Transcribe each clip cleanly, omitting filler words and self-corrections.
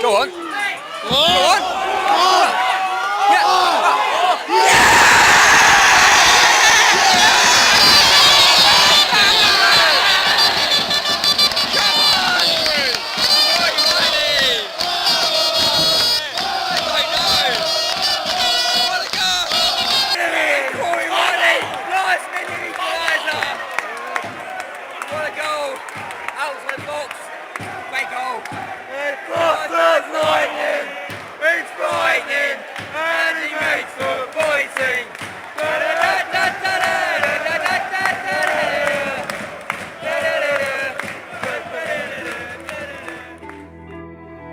Go on. Go on.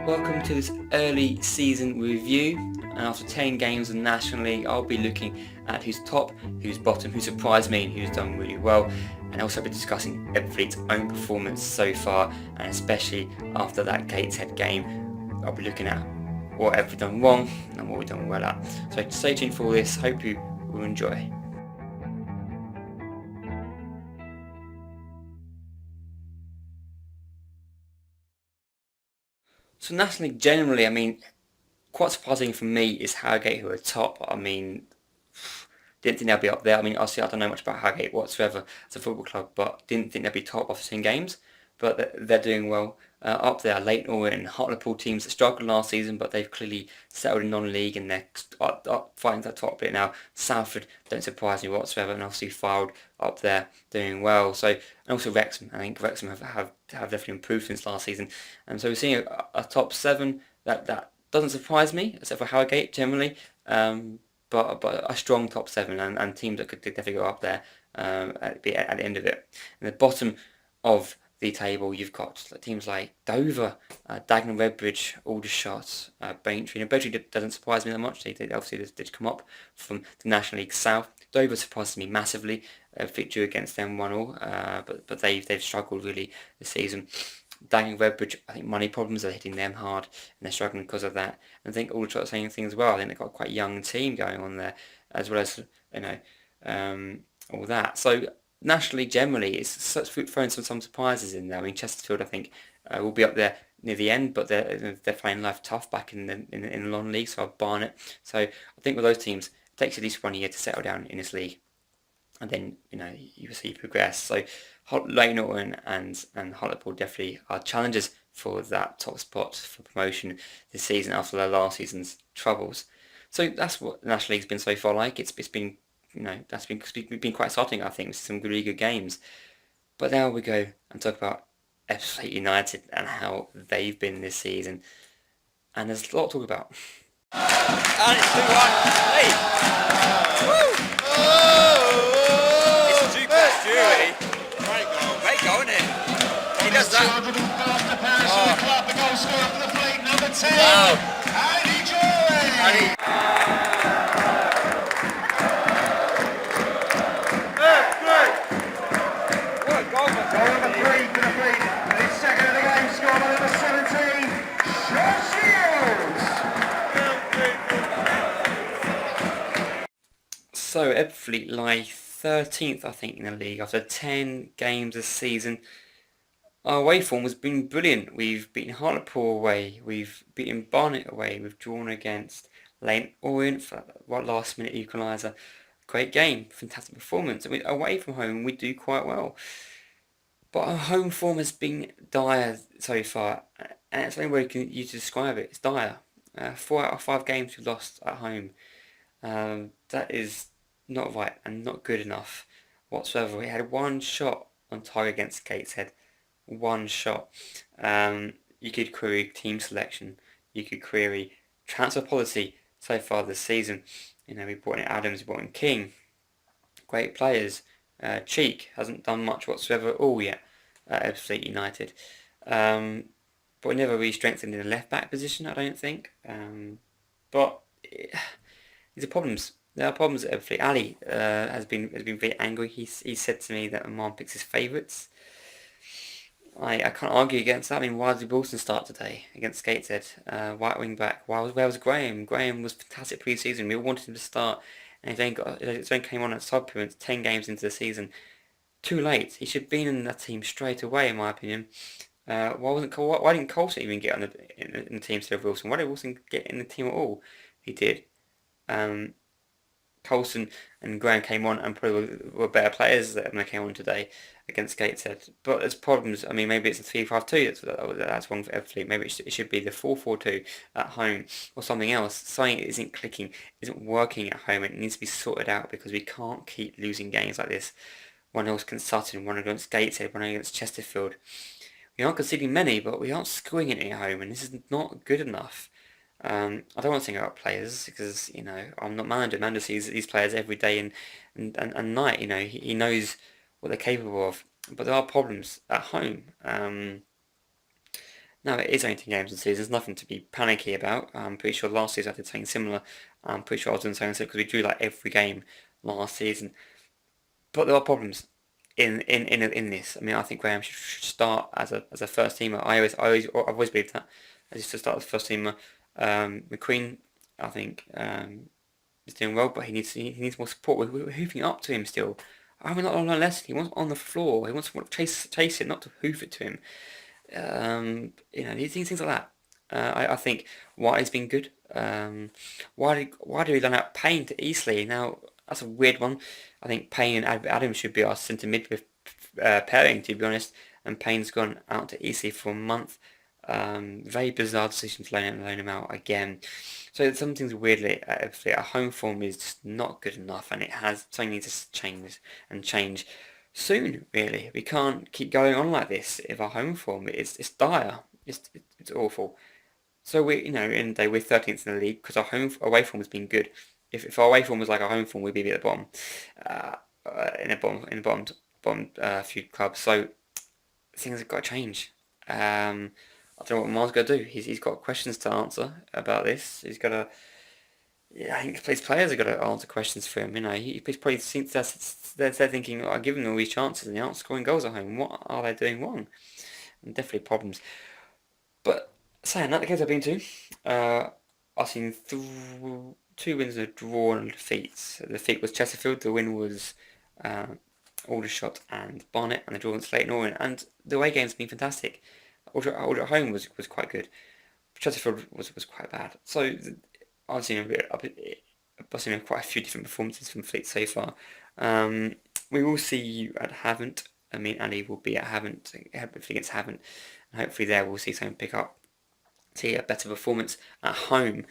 Welcome to this early season review, and after 10 games in the National League I'll be looking at who's top, who's bottom, who surprised me and who's done really well, and also be discussing Ebbsfleet's own performance so far, and especially after that Gateshead game. I'll be looking at what have we done wrong and what we've done well at. So stay tuned for all this, hope you will enjoy. So National League generally, quite surprising for me is Harrogate, who are top. Didn't think they'd be up there. Obviously I don't know much about Harrogate whatsoever as a football club, but didn't think they'd be top after 10 games. But they're doing well. Up there, Leighton Orient and Hartlepool teams that struggled last season, but they've clearly settled in non-league and they're fighting that top bit now. Salford don't surprise me whatsoever, and obviously Fylde up there doing well. So, and also Wrexham. I think Wrexham have definitely improved since last season, and so we're seeing a top 7 that doesn't surprise me, except for Harrogate generally. But a strong top 7 and teams that could definitely go up there at the end of it. In the bottom of the table, you've got teams like Dover, Dagenham, Redbridge, Aldershot, Braintree. Braintree doesn't surprise me that much. They obviously did come up from the National League South. Dover surprised me massively. Victory against them 1-1, but they've struggled really this season. Dagenham, Redbridge, I think money problems are hitting them hard, and they're struggling because of that. And I think Aldershot are saying things as well. I think they've got quite a young team going on there, as well as all that. So nationally, generally, it's throwing some surprises in there. Chesterfield, I think, will be up there near the end, but they're playing life tough back in the non-league, so I'll Barnet. So I think with those teams, it takes at least 1 year to settle down in this league, and then you see progress. So Leighton Orient and Hartlepool definitely are challengers for that top spot for promotion this season after their last season's troubles. So that's what the National League's been so far like. It's been that's been quite exciting, I think, with some really good games. But now we go and talk about Ebbsfleet United and how they've been this season. And there's a lot to talk about. And it's 2-1. Hey! Woo! It's a two-plus really. Great goal, isn't it? He does that. The goal scorer for the Fleet, number 10. Wow. And he So Ebbsfleet lie 13th, I think, in the league after 10 games this season. Our away form has been brilliant. We've beaten Hartlepool away, we've beaten Barnet away, we've drawn against Leighton Orient for that last-minute equaliser. Great game, fantastic performance. Away from home, we do quite well. But our home form has been dire so far, and it's the only way you can use to describe it. It's dire. 4 out of 5 games we've lost at home. That is not right and not good enough whatsoever. We had one shot on target against Gateshead. One shot. You could query team selection. You could query transfer policy so far this season. We brought in Adams, we brought in King. Great players. Cheek hasn't done much whatsoever at all yet at Ebbsfleet United. But we never really strengthened in the left back position, I don't think. But these are problems. There are problems at Ebbsfleet. Ali has been very angry. He said to me that Oman picks his favourites. I can't argue against that. Why did Wilson start today against Gateshead? White wing back. Where was Graham? Graham was fantastic pre-season. We all wanted him to start, and he then came on at sub appearance 10 games into the season. Too late. He should have been in that team straight away, in my opinion. Why didn't Colson even get on in the team instead of Wilson? Why did Wilson get in the team at all? He did. Um, Colson and Graham came on and probably were better players than they came on today against Gateshead. But there's problems. I mean, maybe it's a 3-5-2 that's wrong for Ebbsfleet. Maybe it should be the 4-4-2 at home or something else. Something isn't clicking, isn't working at home. It needs to be sorted out because we can't keep losing games like this. One against Sutton, one against Gateshead, one against Chesterfield. We aren't conceding many, but we aren't scoring any at home, and this is not good enough. I don't want to think about players because I'm not manager. Manager sees these players every day and night. He knows what they're capable of, but there are problems at home. Now it is only 10 games in the season. There's nothing to be panicky about. I'm pretty sure last season I did something similar. I'm pretty sure I was doing something similar because we drew like every game last season. But there are problems in this. I mean, I think Graham should start as a first teamer. I've always believed that. As to start as first teamer. McQueen, I think, is doing well, but he needs more support. We're hoofing up to him still. I mean, not on Leslie. He wants on the floor. He wants to chase it, not to hoof it to him. Things like that. I think White's been good. Why do we loan out Payne to Eastleigh? Now that's a weird one. I think Payne and Adams should be our centre mid with pairing, to be honest. And Payne's gone out to Eastleigh for a month. Very bizarre decision to loan him out again. So some things weirdly our home form is just not good enough, and something needs to change soon. Really, we can't keep going on like this. If our home form it's dire, it's awful. So in the end of the day we're 13th in the league because our away form has been good. If our away form was like our home form, we'd be at the bottom, in the bottom few clubs. So things have got to change. I don't know what Mar's got to do. He's got questions to answer about this. He's got to. Yeah, I think his players have got to answer questions for him. He's probably thinks they're thinking, I give them all these chances and they aren't scoring goals at home. What are they doing wrong? And definitely problems. But saying that, the games I've been to, I've seen two wins and a draw and a defeat. The defeat was Chesterfield. The win was Aldershot and Barnet, and the draw was Slayton Orient. And the away games have been fantastic. Alder at home was quite good. Chesterfield was quite bad. So I've seen quite a few different performances from Fleet so far. We will see you at Havant. I mean, Andy will be at Havant, hopefully against Havant, and hopefully there we'll see something pick up, see a better performance at home.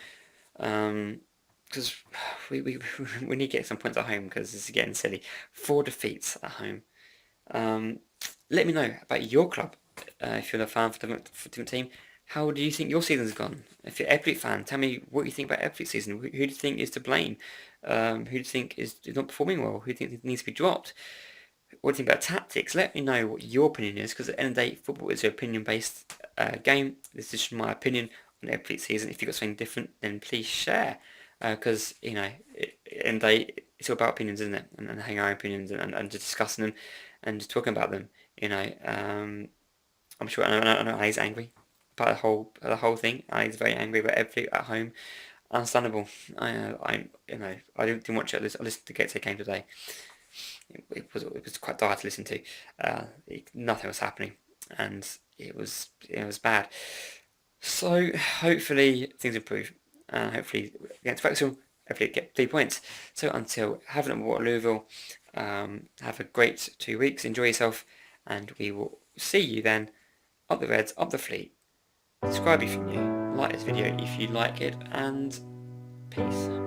Because we need to get some points at home because this is getting silly. 4 defeats at home. Let me know about your club. If you're a fan for the different team, how do you think your season's gone? If you're an Ebbsfleet fan, tell me what you think about Ebbsfleet season. Who do you think is to blame? Who do you think is not performing well? Who do you think needs to be dropped? What do you think about tactics? Let me know what your opinion is, because at the end of the day, football is an opinion-based game. This is just my opinion on Ebbsfleet season. If you've got something different, then please share. Because, at the end of the day, it's all about opinions, isn't it? And having our opinions and just discussing them and just talking about them. I'm sure I know he's angry about the whole thing. He's very angry about everything at home. Understandable. I didn't watch it. I listened to Gateshead game today. It was quite dire to listen to. Nothing was happening, and it was bad. So hopefully things improve, and hopefully against Wrexham, hopefully get 3 points. So until Havant and Waterlooville, have a great 2 weeks. Enjoy yourself, and we will see you then. Up the Reds, up the Fleet. Subscribe if you're new. Like this video if you like it, and peace.